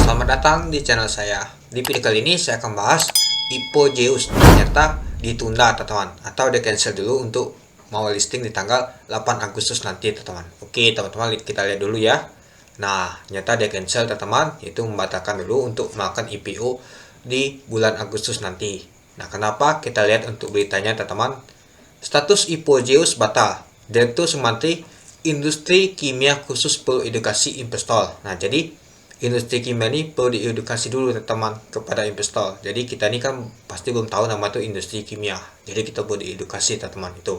Selamat datang di channel saya. Di video kali ini saya akan bahas IPO Zeus ternyata ditunda teman-teman, atau di cancel dulu untuk mau listing di tanggal 8 Agustus nanti teman-teman. Oke teman-teman, kita lihat dulu ya. Nah ternyata dia cancel teman-teman, yaitu membatalkan dulu untuk melakukan IPO di bulan Agustus nanti. Nah kenapa, kita lihat untuk beritanya teman-teman. Status IPO Zeus batal. Direktur Sumantri Industri Kimia Khusus perlu edukasi investor. Nah jadi industri kimia ini perlu diedukasi dulu teman-teman kepada investor. Jadi kita ini kan pasti belum tahu nama itu industri kimia. Jadi kita perlu diedukasi teman-teman itu.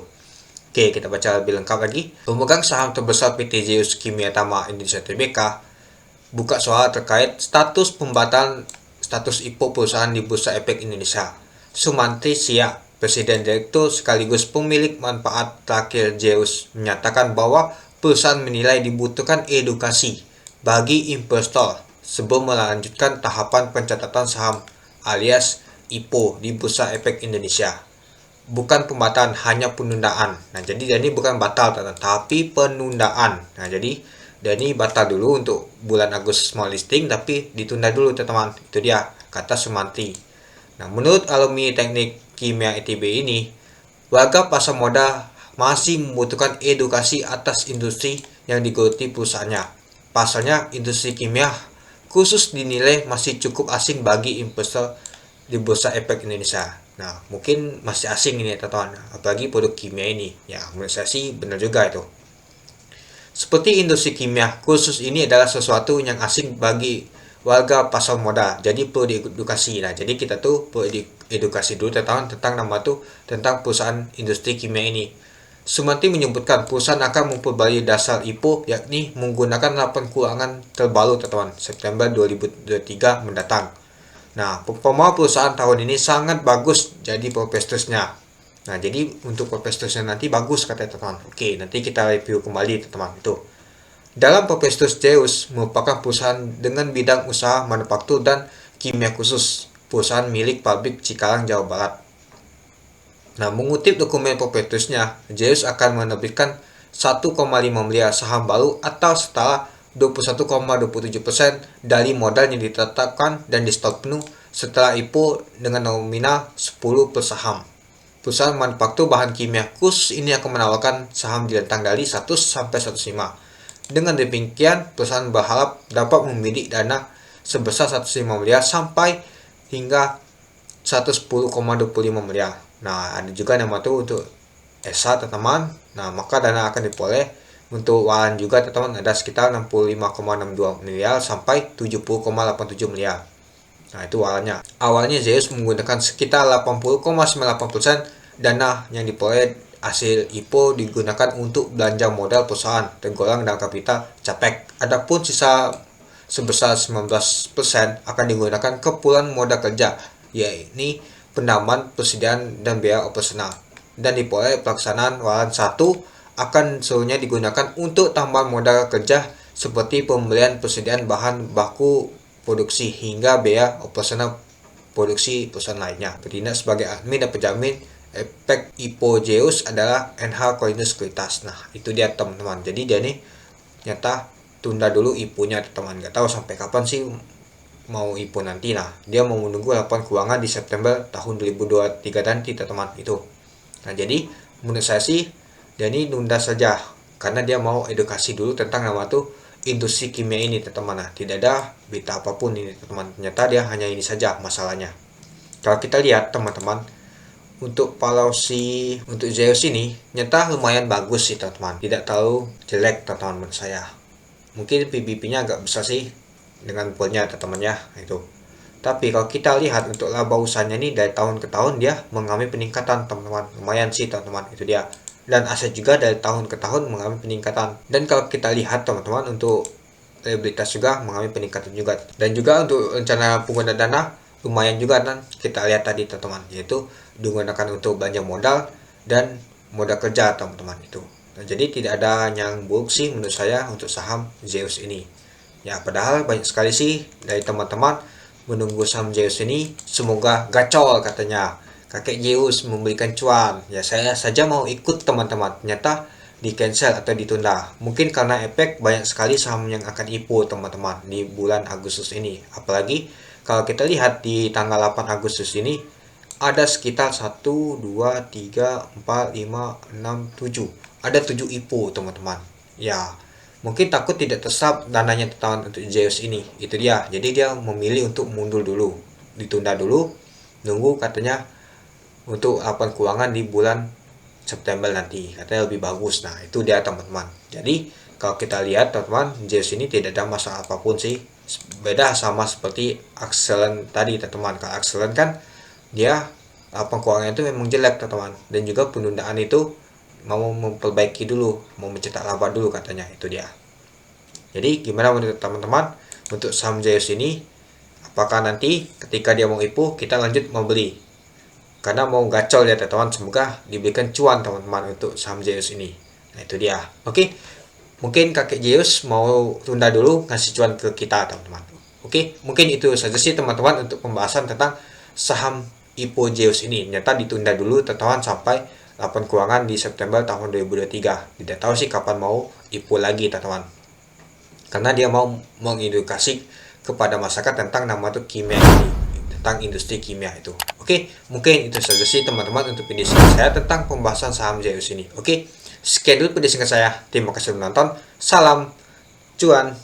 Oke, kita baca lebih lengkap lagi. Pemegang saham terbesar PT Zeus Kimia Tama Indonesia Tbk buka soal terkait status pembatalan status IPO perusahaan di Bursa Efek Indonesia. Sumantri Sia, Presiden Direktur sekaligus pemilik manfaat terakhir Zeus, menyatakan bahwa perusahaan menilai dibutuhkan edukasi bagi investor sebelum melanjutkan tahapan pencatatan saham alias IPO di Bursa Efek Indonesia. Bukan pembatalan, hanya penundaan. Nah, jadi ini bukan batal, tapi penundaan. Nah, jadi ini batal dulu untuk bulan Agustus mau listing, tapi ditunda dulu teman-teman. Itu dia kata Sumantri. Nah, menurut alumni Teknik Kimia ITB ini, warga pasar modal masih membutuhkan edukasi atas industri yang digeluti perusahaannya. Pasalnya, industri kimia khusus dinilai masih cukup asing bagi investor di Bursa Efek Indonesia. Nah, mungkin masih asing ini teman-teman, apalagi produk kimia ini. Ya, menurut saya sih benar juga itu. Seperti industri kimia khusus ini adalah sesuatu yang asing bagi warga pasar modal, jadi perlu diedukasi. Nah, jadi kita tuh perlu edukasi dulu tentang nama tuh, tentang perusahaan industri kimia ini. Sumantri menyebutkan perusahaan akan memperbarui dasar IPO, yakni menggunakan laporan keuangan terbaru teman-teman September 2023 mendatang. Nah, performa perusahaan tahun ini sangat bagus jadi prospektusnya. Nah, jadi untuk prospektusnya nanti bagus katanya teman-teman. Oke, nanti kita review kembali teman-teman itu. Dalam prospektus Zeus merupakan perusahaan dengan bidang usaha manufaktur dan kimia khusus, perusahaan milik pabrik Cikarang, Jawa Barat. Nah, mengutip dokumen prospektusnya, Zeus akan menerbitkan 1,5 miliar saham baru atau setara 21,27% dari modal yang ditetapkan dan di stok penuh setelah IPO dengan nominal 10 per saham. Perusahaan manufaktur bahan kimia khusus ini akan menawarkan saham di rentang dari 100 sampai 105. Dengan demikian, perusahaan berharap dapat membidik dana sebesar 105 miliar sampai hingga 110,25 miliar. Nah, ada juga nama itu untuk ESA teman-teman. Nah, maka dana akan diperoleh untuk waran juga teman-teman ada sekitar 65,62 miliar sampai 70,87 miliar. Nah, itu warannya. Awalnya Zeus menggunakan sekitar 80,98% dana yang diperoleh hasil IPO digunakan untuk belanja modal perusahaan tergolong dalam kapital CAPEX. Adapun sisa sebesar 19% akan digunakan keperluan modal kerja, yaitu penambahan persediaan dan biaya operasional, dan diperoleh pelaksanaan waran 1 akan seluruhnya digunakan untuk tambahan modal kerja seperti pembelian persediaan bahan baku produksi hingga biaya operasional produksi perusahaan lainnya. Bertindak sebagai admin dan penjamin efek IPO Zeus adalah NH Koinus Sekuritas. Nah, itu dia teman-teman. Jadi dia nih nyata tunda dulu IPO-nya teman-teman. Nggak tahu sampai kapan sih mau IPO nanti. Nah, dia mau menunggu laporan keuangan di September tahun 2023 nanti teman-teman itu. Nah, jadi menurut saya sih dia ini nunda saja karena dia mau edukasi dulu tentang nama tuh industri kimia ini teman-teman. Nah, tidak ada berita apapun ini teman-teman. Ternyata dia hanya ini saja masalahnya. Kalau kita lihat teman-teman, untuk policy untuk Zeus ini nyata lumayan bagus sih teman-teman. Tidak terlalu jelek teman-teman menurut saya. Mungkin PBP-nya agak besar sih dengan poolnya teman-teman ya itu. Tapi kalau kita lihat untuk laba usahanya ini dari tahun ke tahun dia mengalami peningkatan teman-teman. Lumayan sih teman-teman, itu dia. Dan aset juga dari tahun ke tahun mengalami peningkatan. Dan kalau kita lihat teman-teman untuk liabilitas juga mengalami peningkatan juga. Dan juga untuk rencana penggunaan dana lumayan juga, dan kita lihat tadi teman-teman, yaitu digunakan untuk belanja modal dan modal kerja teman-teman itu. Nah, jadi tidak ada yang buruk sih menurut saya untuk saham Zeus ini. Ya, padahal banyak sekali sih dari teman-teman menunggu saham Zeus ini, semoga gacor katanya. Kakek Zeus memberikan cuan. Ya, saya saja mau ikut teman-teman. Ternyata di cancel atau ditunda. Mungkin karena efek banyak sekali saham yang akan IPO teman-teman di bulan Agustus ini. Apalagi kalau kita lihat di tanggal 8 Agustus ini ada sekitar 1, 2, 3, 4, 5, 6, 7. Ada 7 IPO teman-teman. Ya, mungkin takut tidak terserap dananya teman untuk Zeus ini. Itu dia. Jadi dia memilih untuk mundur dulu, ditunda dulu, nunggu katanya untuk laporan keuangan di bulan September nanti, katanya lebih bagus. Nah itu dia teman-teman. Jadi kalau kita lihat teman-teman, Zeus ini tidak ada masalah apapun sih, beda sama seperti Excellent tadi teman-teman. Kalau Excellent kan dia laporan keuangan itu memang jelek teman-teman, dan juga penundaan itu mau memperbaiki dulu, mau mencetak laba dulu katanya. Itu dia. Jadi gimana menurut teman-teman untuk saham Zeus ini? Apakah nanti ketika dia mau IPO kita lanjut membeli? Karena mau gacor ya teman-teman, semoga diberikan cuan teman-teman untuk saham Zeus ini. Nah itu dia. Oke, mungkin kakek Zeus mau tunda dulu ngasih cuan ke kita teman-teman. Oke, mungkin itu saja sih teman-teman untuk pembahasan tentang saham IPO Zeus ini. Ternyata ditunda dulu teman-teman sampai laporan keuangan di September tahun 2023. Tidak tahu sih kapan mau IPO lagi teman-teman, karena dia mau mengedukasi kepada masyarakat tentang nama itu kimia ini, tentang industri kimia itu. Oke, mungkin itu saja sih teman-teman untuk video singkat saya tentang pembahasan saham Zeus ini. Oke, sekian dulu video singkat saya. Terima kasih sudah menonton. Salam cuan.